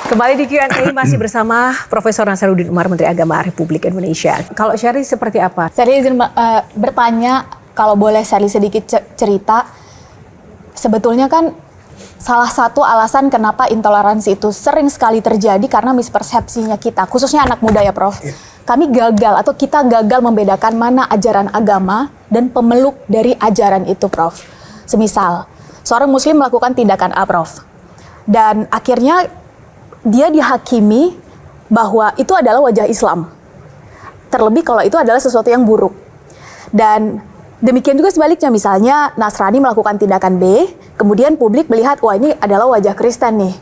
Kembali di Q&A masih bersama Profesor Nasaruddin Umar, Menteri Agama Republik Indonesia. Kalau Sherly seperti apa? Saya izin bertanya, kalau boleh Sherly sedikit cerita, sebetulnya kan salah satu alasan kenapa intoleransi itu sering sekali terjadi karena mispersepsinya kita, khususnya anak muda ya Prof. Kami gagal atau kita gagal membedakan mana ajaran agama dan pemeluk dari ajaran itu Prof. Semisal, seorang muslim melakukan tindakan A Prof. Dan akhirnya dia dihakimi bahwa itu adalah wajah Islam. Terlebih kalau itu adalah sesuatu yang buruk. Dan demikian juga sebaliknya, misalnya Nasrani melakukan tindakan B, kemudian publik melihat, wah ini adalah wajah Kristen nih.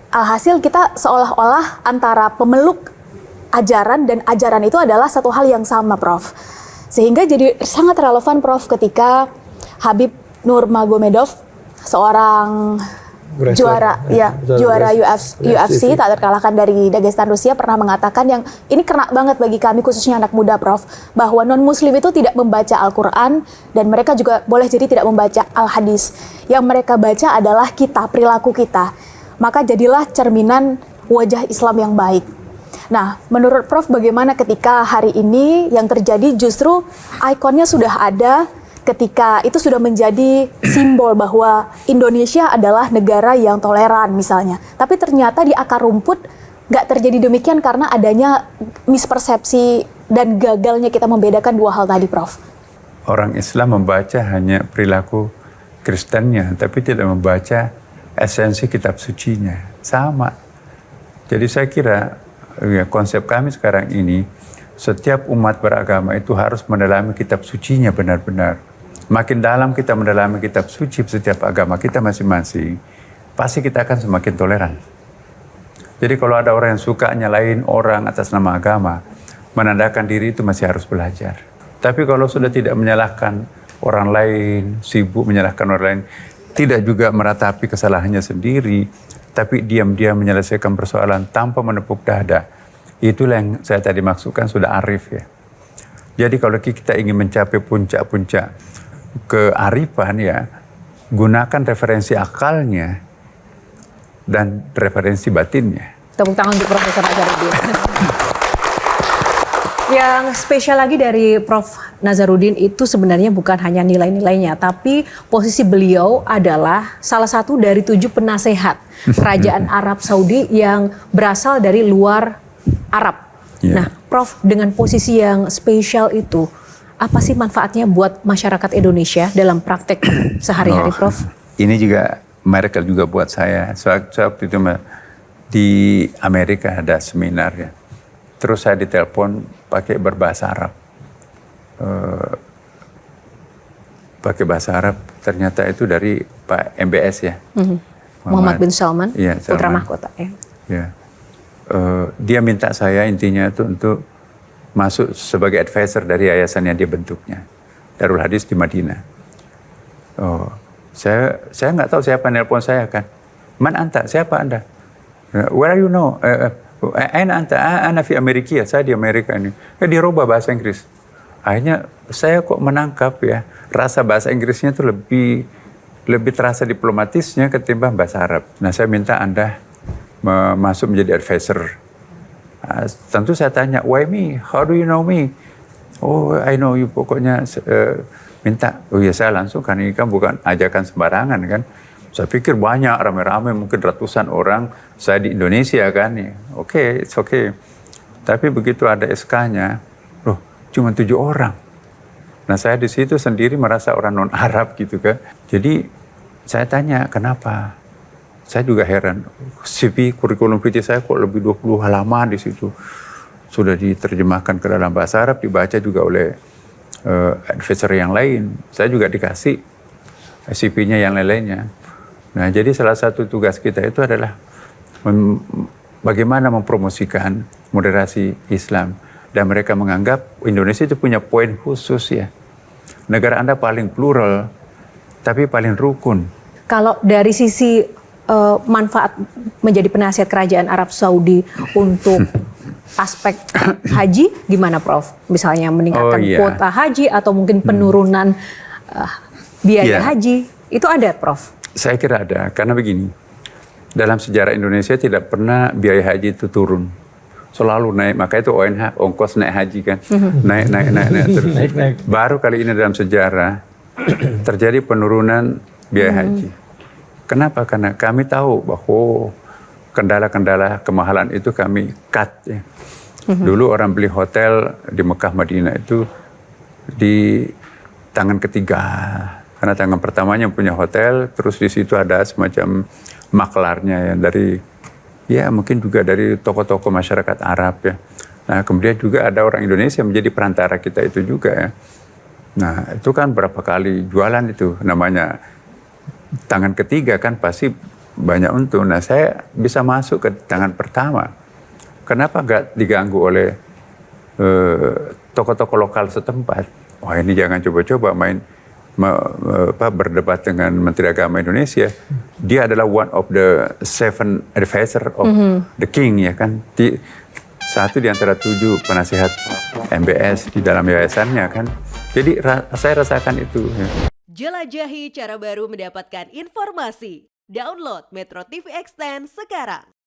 Alhasil kita seolah-olah antara pemeluk ajaran dan ajaran itu adalah satu hal yang sama, Prof. Sehingga jadi sangat relevan, Prof, ketika Habib Nurmagomedov, seorang juara UFC tak terkalahkan dari Dagestan Rusia, pernah mengatakan yang ini kena banget bagi kami khususnya anak muda Prof, bahwa non muslim itu tidak membaca Al-Quran dan mereka juga boleh jadi tidak membaca Al-Hadis. Yang mereka baca adalah kita, perilaku kita. Maka jadilah cerminan wajah Islam yang baik. Nah, menurut Prof bagaimana ketika hari ini yang terjadi justru ikonnya sudah ada, ketika itu sudah menjadi simbol bahwa Indonesia adalah negara yang toleran misalnya. Tapi ternyata di akar rumput nggak terjadi demikian karena adanya mispersepsi dan gagalnya kita membedakan dua hal tadi, Prof. Orang Islam membaca hanya perilaku Kristennya, tapi tidak membaca esensi kitab sucinya. Sama. Jadi saya kira ya, konsep kami sekarang ini, setiap umat beragama itu harus mendalami kitab sucinya benar-benar. Makin dalam kita mendalami kitab suci setiap agama kita masing-masing, pasti kita akan semakin toleran. Jadi kalau ada orang yang suka nyalain orang atas nama agama, menandakan diri itu masih harus belajar. Tapi kalau sudah tidak menyalahkan orang lain, sibuk menyalahkan orang lain, tidak juga meratapi kesalahannya sendiri, tapi diam-diam menyelesaikan persoalan tanpa menepuk dada, itulah yang saya tadi maksudkan sudah arif ya. Jadi kalau kita ingin mencapai puncak-puncak kearifan ya, gunakan referensi akalnya dan referensi batinnya. Tepuk tangan untuk Profesor Nasaruddin. Yang spesial lagi dari Prof Nasaruddin itu sebenarnya bukan hanya nilai-nilainya, tapi posisi beliau adalah salah satu dari 7 penasehat Kerajaan Arab Saudi yang berasal dari luar Arab. Yeah. Nah, Prof, dengan posisi yang spesial itu, apa sih manfaatnya buat masyarakat Indonesia dalam praktek sehari-hari, Prof? Ini juga miracle juga buat saya. Waktu itu di Amerika ada seminar ya. Terus saya ditelepon pakai berbahasa Arab. Pakai bahasa Arab, ternyata itu dari Pak MBS ya. Muhammad bin Salman, ya, putra mahkota ya. Ya. Dia minta saya intinya itu untuk masuk sebagai advisor dari yayasan yang dia bentuknya, Darul Hadis di Madinah. Saya nggak tahu siapa nelpon saya kan. Man anta, siapa anda? Where are you know? Aina anta? Ana fi Amerika. Saya di Amerika ini. Dia rubah bahasa Inggris. Akhirnya saya kok menangkap ya, rasa bahasa Inggrisnya itu lebih terasa diplomatisnya ketimbang bahasa Arab. Nah, saya minta anda masuk menjadi advisor. Tentu saya tanya, why me? How do you know me? Oh, I know you. Pokoknya minta. Oh ya, saya langsung kan ini kan bukan ajakan sembarangan kan. Saya pikir banyak, ramai-ramai, mungkin ratusan orang. Saya di Indonesia kan. Oke, it's okay. Tapi begitu ada SK-nya, loh, cuma 7 orang. Nah, saya di situ sendiri merasa orang non-Arab gitu kan. Jadi saya tanya, kenapa? Saya juga heran, CV kurikulum vitae saya kok lebih 20 halaman di situ. Sudah diterjemahkan ke dalam bahasa Arab, dibaca juga oleh advisor yang lain. Saya juga dikasih CV-nya yang lain-lainnya. Nah, jadi salah satu tugas kita itu adalah bagaimana mempromosikan moderasi Islam. Dan mereka menganggap Indonesia itu punya poin khusus ya. Negara Anda paling plural, tapi paling rukun. Kalau dari sisi manfaat menjadi penasihat kerajaan Arab Saudi untuk aspek haji gimana, Prof? Misalnya meningkatkan kuota haji atau mungkin penurunan biaya haji, itu ada, Prof? Saya kira ada, karena begini, dalam sejarah Indonesia tidak pernah biaya haji itu turun. Selalu naik, maka itu ONH, ongkos naik haji kan. Naik terus. Naik. Baru kali ini dalam sejarah terjadi penurunan biaya haji. Kenapa? Karena kami tahu bahwa kendala-kendala kemahalan itu kami cut ya. Dulu orang beli hotel di Mekah Madinah itu di tangan ketiga. Karena tangan pertamanya punya hotel, terus di situ ada semacam maklarnya ya dari ya mungkin juga dari tokoh-tokoh masyarakat Arab ya. Nah, kemudian juga ada orang Indonesia menjadi perantara kita itu juga ya. Nah, itu kan berapa kali jualan itu namanya tangan ketiga kan pasti banyak untung. Nah, saya bisa masuk ke tangan pertama. Kenapa nggak diganggu oleh tokoh-tokoh lokal setempat? Wah, ini jangan coba-coba berdebat dengan Menteri Agama Indonesia. Dia adalah one of the 7 advisor of the king ya kan. Satu di antara 7 penasehat MBS di dalam yayasannya kan. Jadi saya rasakan itu. Ya. Jelajahi cara baru mendapatkan informasi. Download Metro TV Extend sekarang.